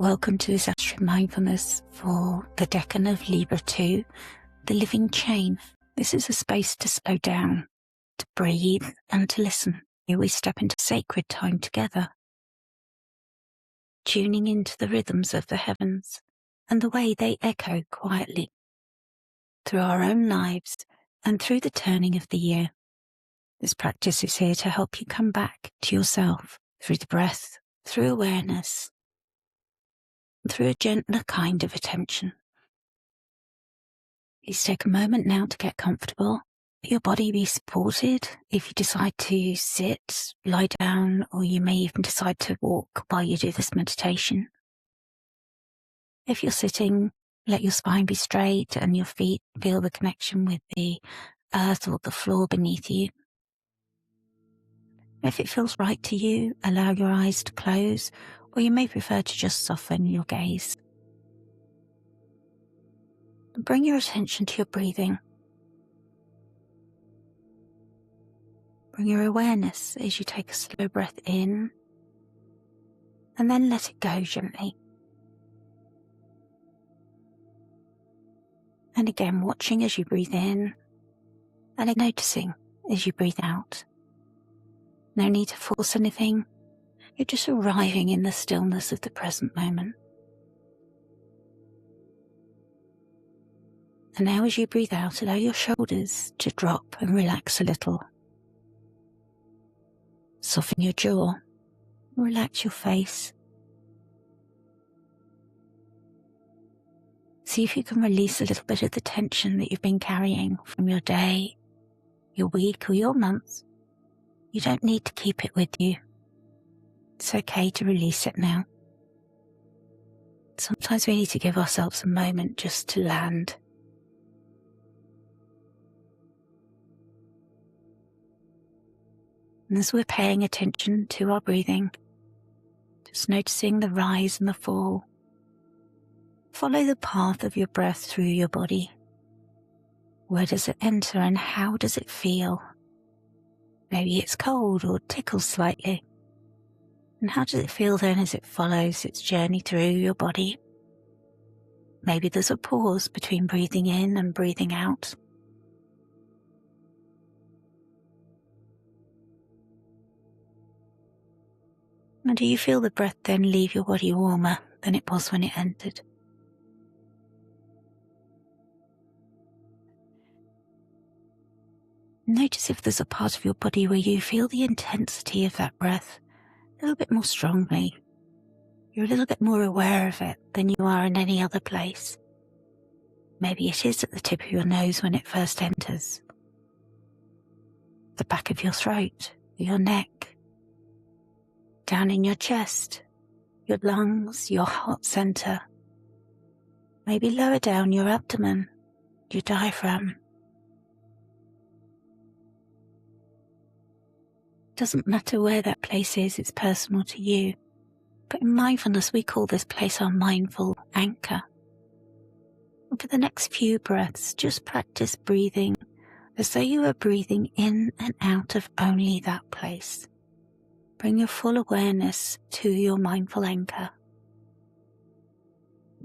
Welcome to this Astro Mindfulness for the Decan of Libra II, the living chain. This is a space to slow down, to breathe and to listen. Here we step into sacred time together, tuning into the rhythms of the heavens and the way they echo quietly through our own lives and through the turning of the year. This practice is here to help you come back to yourself through the breath, through awareness, through a gentler kind of attention. Please take a moment now to get comfortable. Let your body be supported. If you decide to sit, lie down, or you may even decide to walk while you do this meditation. If you're sitting, let your spine be straight and your feet feel the connection with the earth or the floor beneath you. If it feels right to you, allow your eyes to close, or you may prefer to just soften your gaze. Bring your attention to your breathing. Bring your awareness as you take a slow breath in, and then let it go gently. And again, watching as you breathe in, and noticing as you breathe out. No need to force anything. You're just arriving in the stillness of the present moment. And now as you breathe out, allow your shoulders to drop and relax a little. Soften your jaw, relax your face. See if you can release a little bit of the tension that you've been carrying from your day, your week, or your month. You don't need to keep it with you. It's okay to release it now. Sometimes we need to give ourselves a moment just to land. And as we're paying attention to our breathing, just noticing the rise and the fall, follow the path of your breath through your body. Where does it enter and how does it feel? Maybe it's cold or tickles slightly. And how does it feel then as it follows its journey through your body? Maybe there's a pause between breathing in and breathing out. And do you feel the breath then leave your body warmer than it was when it entered? Notice if there's a part of your body where you feel the intensity of that breath a little bit more strongly. You're a little bit more aware of it than you are in any other place. Maybe it is at the tip of your nose when it first enters, the back of your throat, your neck, down in your chest, your lungs, your heart center, maybe lower down your abdomen, your diaphragm. Doesn't matter where that place is, it's personal to you. But in mindfulness, we call this place our mindful anchor. And for the next few breaths, just practice breathing as though you are breathing in and out of only that place. Bring your full awareness to your mindful anchor.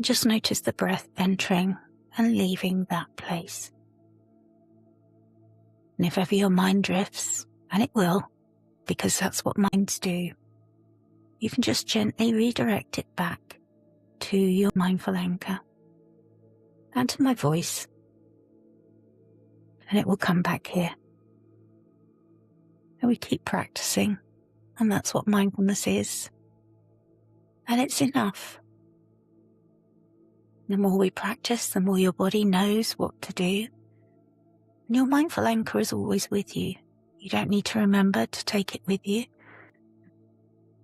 Just notice the breath entering and leaving that place. And if ever your mind drifts, and it will, because that's what minds do, you can just gently redirect it back to your mindful anchor and to my voice, and it will come back here. And we keep practicing, and that's what mindfulness is. And it's enough. The more we practice, the more your body knows what to do. And your mindful anchor is always with you. You don't need to remember to take it with you.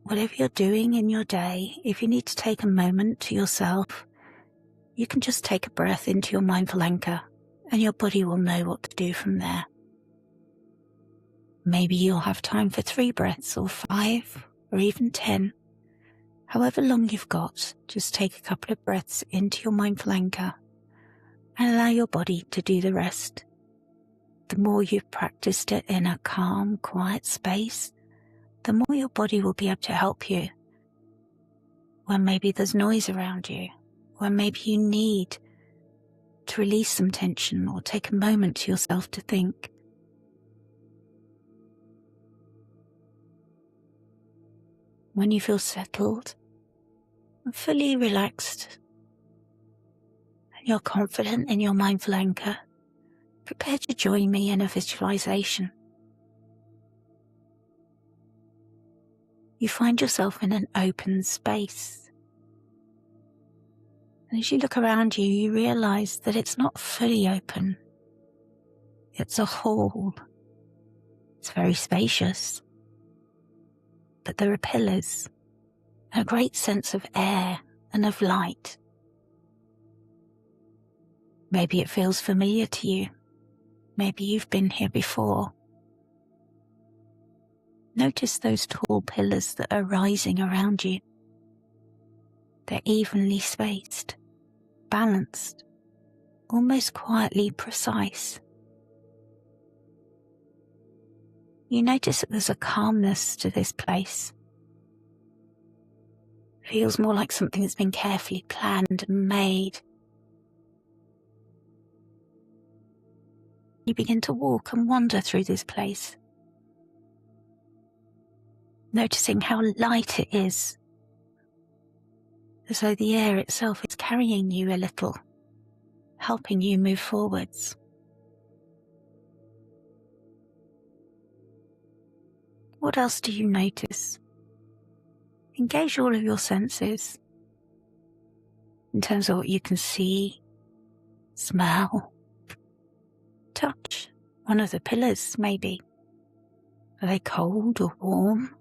Whatever you're doing in your day, if you need to take a moment to yourself, you can just take a breath into your mindful anchor and your body will know what to do from there. Maybe you'll have time for 3 breaths or 5 or even 10. However long you've got, just take a couple of breaths into your mindful anchor and allow your body to do the rest. The more you've practiced it in a calm, quiet space, the more your body will be able to help you. when maybe there's noise around you, when maybe you need to release some tension or take a moment to yourself to think. When you feel settled and fully relaxed, and you're confident in your mindful anchor, prepare to join me in a visualization. You find yourself in an open space. And as you look around you, you realize that it's not fully open. It's a hall. It's very spacious. But there are pillars, and a great sense of air and of light. Maybe it feels familiar to you. Maybe you've been here before. Notice those tall pillars that are rising around you. They're evenly spaced, balanced, almost quietly precise. You notice that there's a calmness to this place. It feels more like something that's been carefully planned and made. You begin to walk and wander through this place, noticing how light it is, as though the air itself is carrying you a little, helping you move forwards. What else do you notice? Engage all of your senses in terms of what you can see, smell, touch. One of the pillars, maybe. Are they cold or warm?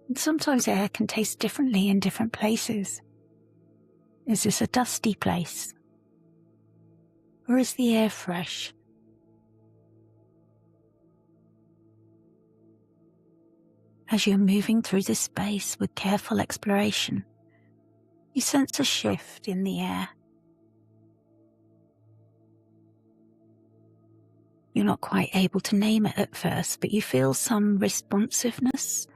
And sometimes air can taste differently in different places. Is this a dusty place? Or is the air fresh? As you're moving through this space with careful exploration, you sense a shift in the air. You're not quite able to name it at first, but you feel some responsiveness,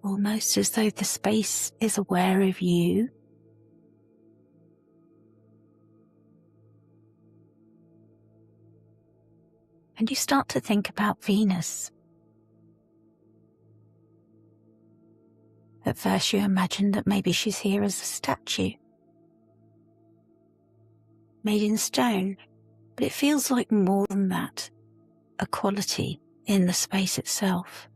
almost as though the space is aware of you. And you start to think about Venus. At first you imagine that maybe she's here as a statue, made in stone, but it feels like more than that, a quality in the space itself,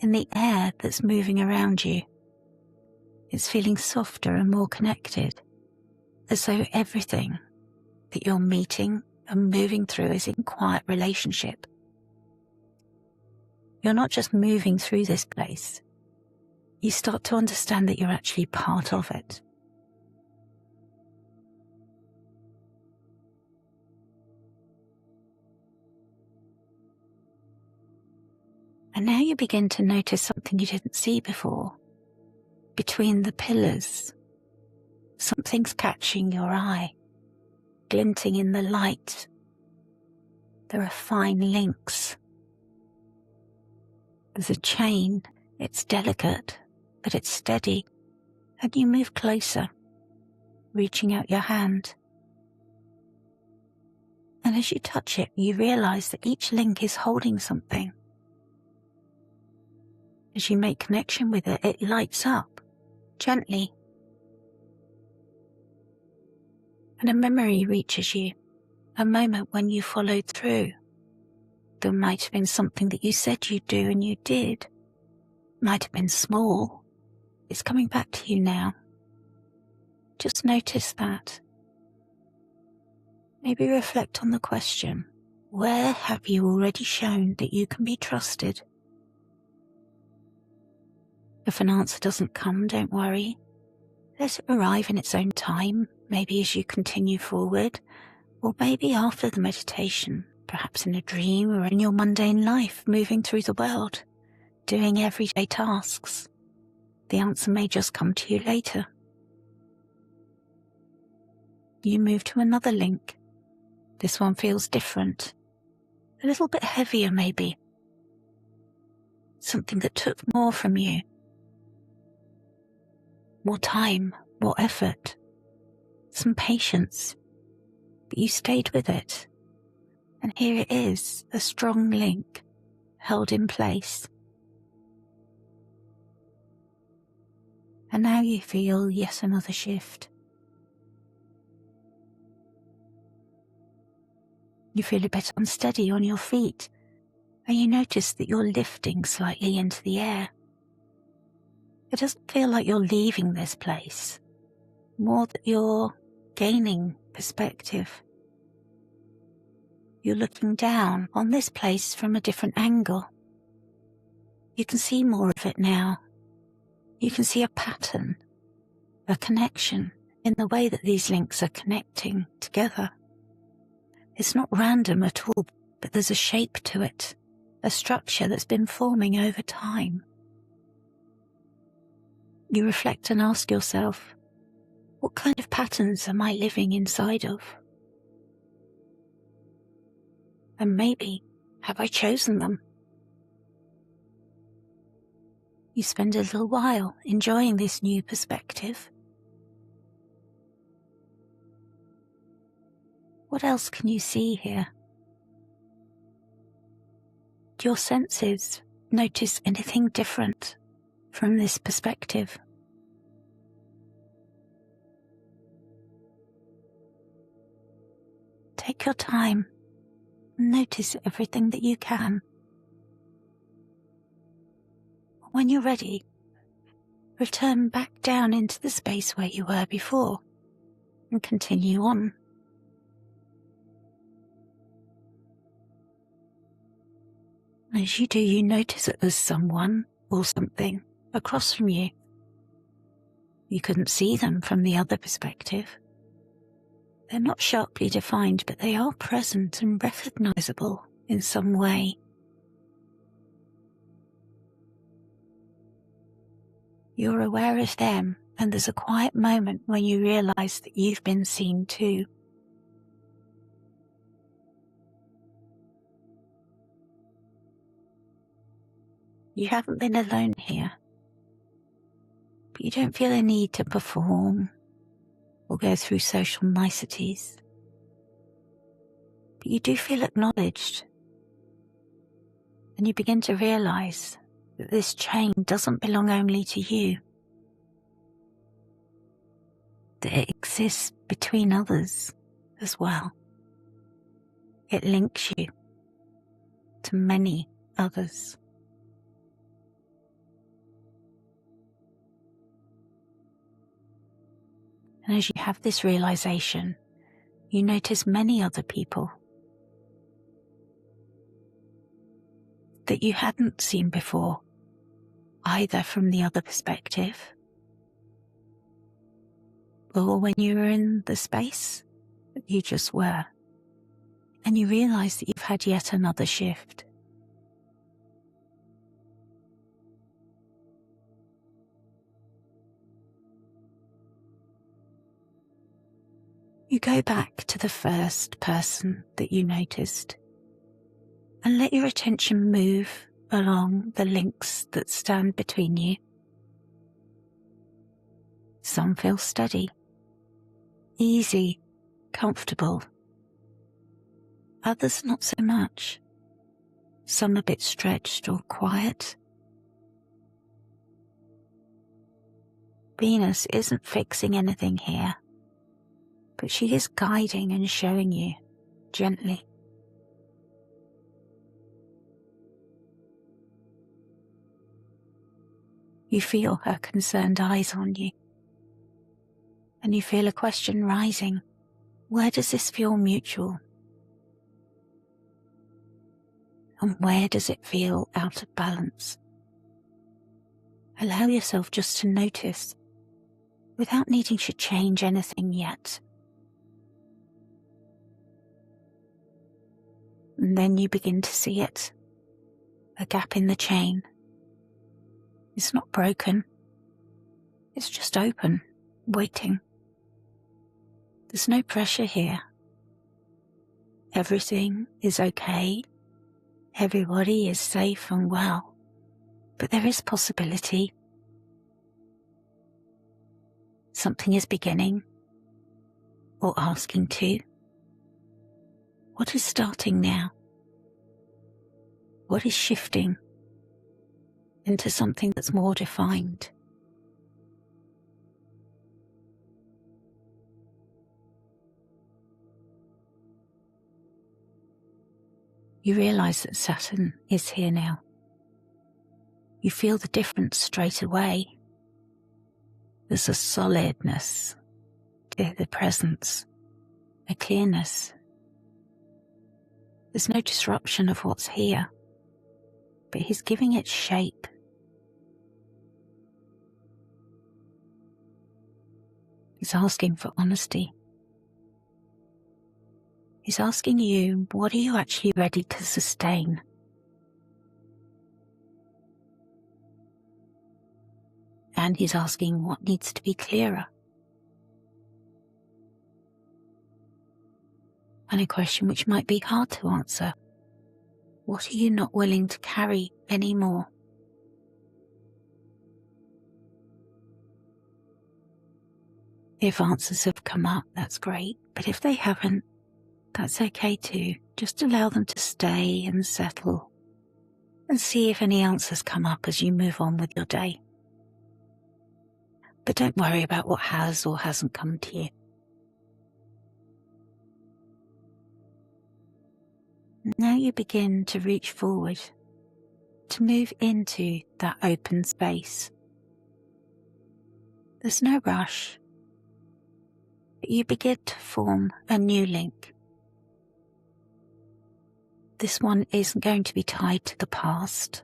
in the air that's moving around you. It's feeling softer and more connected, as though everything that you're meeting and moving through is in quiet relationship. You're not just moving through this place. You start to understand that you're actually part of it. And now you begin to notice something you didn't see before. Between the pillars, something's catching your eye, glinting in the light. There are fine links. There's a chain. It's delicate, but it's steady. And you move closer, reaching out your hand. And as you touch it, you realize that each link is holding something. As you make connection with it, it lights up, gently. And a memory reaches you, a moment when you followed through. There might have been something that you said you'd do and you did. Might have been small. It's coming back to you now. Just notice that. Maybe reflect on the question, where have you already shown that you can be trusted? If an answer doesn't come, don't worry. Let it arrive in its own time, maybe as you continue forward, or maybe after the meditation, perhaps in a dream or in your mundane life, moving through the world, doing everyday tasks. The answer may just come to you later. You move to another link, This one feels different, a little bit heavier maybe. Something that took more from you. More time, more effort, some patience, but you stayed with it. And here it is, a strong link held in place. And now you feel yet another shift. You feel a bit unsteady on your feet, and you notice that you're lifting slightly into the air. It doesn't feel like you're leaving this place, more that you're gaining perspective. You're looking down on this place from a different angle. You can see more of it now. You can see a pattern, a connection in the way that these links are connecting together. It's not random at all, but there's a shape to it, a structure that's been forming over time. You reflect and ask yourself, what kind of patterns am I living inside of? And maybe, have I chosen them? You spend a little while enjoying this new perspective. What else can you see here? Do your senses notice anything different from this perspective? Take your time and notice everything that you can. When you're ready, return back down into the space where you were before and continue on. As you do, you notice that there's someone or something across from you. You couldn't see them from the other perspective. They're not sharply defined, but they are present and recognizable in some way. You're aware of them, and there's a quiet moment when you realize that you've been seen too. You haven't been alone here, but you don't feel a need to perform or go through social niceties. But you do feel acknowledged, and you begin to realize that this chain doesn't belong only to you, that it exists between others as well. It links you to many others. And as you have this realization, you notice many other people that you hadn't seen before, either from the other perspective or when you were in the space that you just were. And you realize that you've had yet another shift. You go back to the first person that you noticed and let your attention move along the links that stand between you. Some feel steady, easy, comfortable. Others not so much. Some a bit stretched or quiet. Venus isn't fixing anything here, but she is guiding and showing you gently. You feel her concerned eyes on you, and you feel a question rising. Where does this feel mutual? And where does it feel out of balance? Allow yourself just to notice without needing to change anything yet. And then you begin to see it, a gap in the chain. It's not broken. It's just open, waiting. There's no pressure here. Everything is okay. Everybody is safe and well. But there is possibility. Something is beginning or asking to. What is starting now? What is shifting into something that's more defined? You realize that Saturn is here now. You feel the difference straight away. There's a solidness to the presence, a clearness. There's no disruption of what's here, but he's giving it shape. He's asking for honesty. He's asking you, what are you actually ready to sustain? And he's asking what needs to be clearer. And a question which might be hard to answer. What are you not willing to carry anymore? If answers have come up, that's great. But if they haven't, that's okay too. Just allow them to stay and settle and see if any answers come up as you move on with your day. But don't worry about what has or hasn't come to you. Now you begin to reach forward, to move into that open space. There's no rush, but you begin to form a new link. This one isn't going to be tied to the past.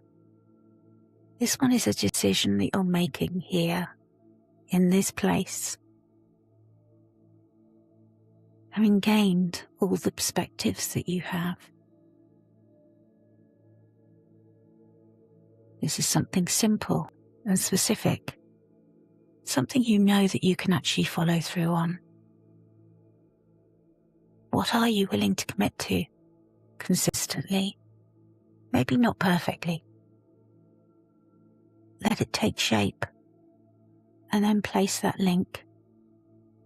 This one is a decision that you're making here, in this place. Having gained all the perspectives that you have. This is something simple and specific. Something you know that you can actually follow through on. What are you willing to commit to? Consistently, maybe not perfectly. Let it take shape and then place that link.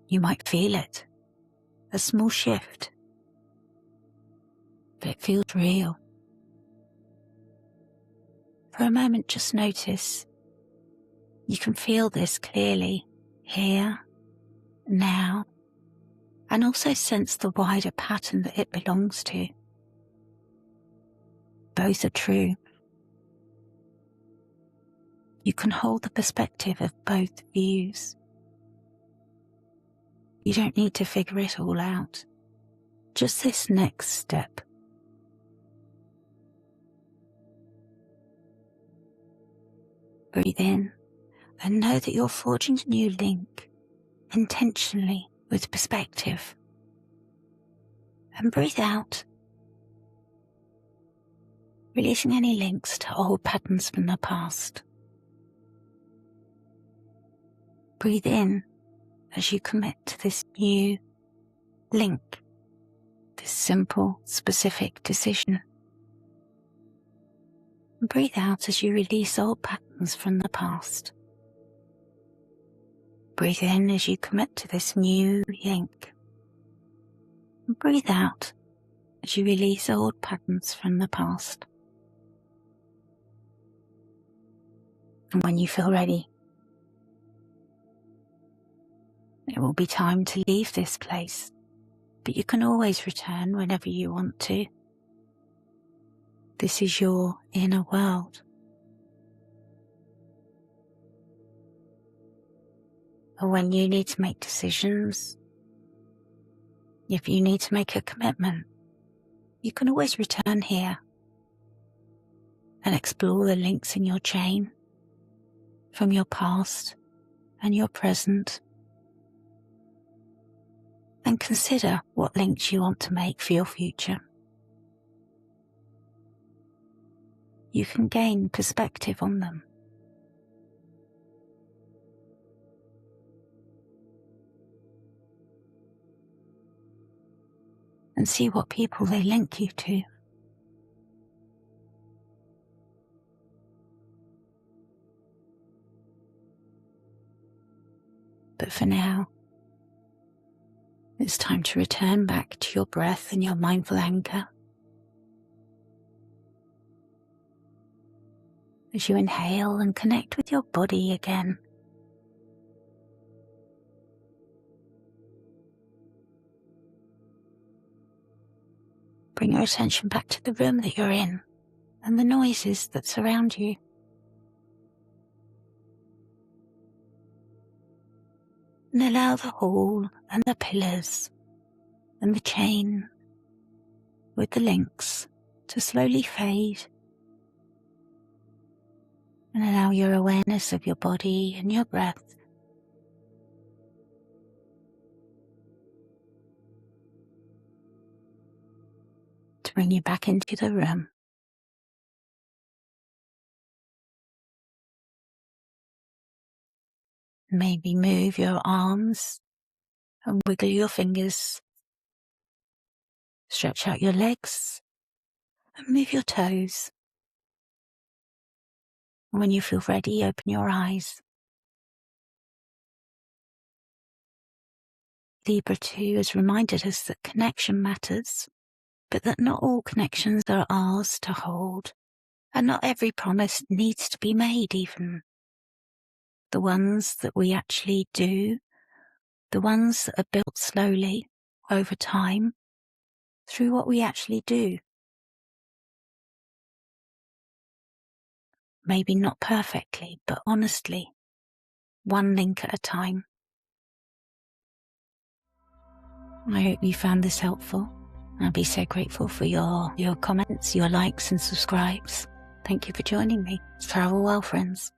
You might feel it, a small shift, but it feels real. For a moment, just notice you can feel this clearly here, now, and also sense the wider pattern that it belongs to. Both are true. You can hold the perspective of both views. You don't need to figure it all out. Just this next step. Breathe in and know that you're forging a new link intentionally with perspective. And breathe out, releasing any links to old patterns from the past. Breathe in as you commit to this new link, this simple, specific decision. And breathe out as you release old patterns from the past. Breathe in as you commit to this new link. And breathe out as you release old patterns from the past. And when you feel ready, it will be time to leave this place, but you can always return whenever you want to. This is your inner world. And when you need to make decisions, if you need to make a commitment, you can always return here and explore the links in your chain from your past and your present, and consider what links you want to make for your future. You can gain perspective on them. and see what people they link you to. But for now, it's time to return back to your breath and your mindful anchor. As you inhale and connect with your body again. Bring your attention back to the room that you're in and the noises that surround you. And allow the hall and the pillars and the chain with the links to slowly fade. And allow your awareness of your body and your breath to bring you back into the room. Maybe move your arms and wiggle your fingers. Stretch out your legs and move your toes. And when you feel ready, open your eyes. Libra II has reminded us that connection matters, but that not all connections are ours to hold, and not every promise needs to be made even. The ones that we actually do, the ones that are built slowly, over time, through what we actually do. Maybe not perfectly, but honestly, one link at a time. I hope you found this helpful. I'll be so grateful for your comments, your likes and subscribes. Thank you for joining me. Travel well, friends.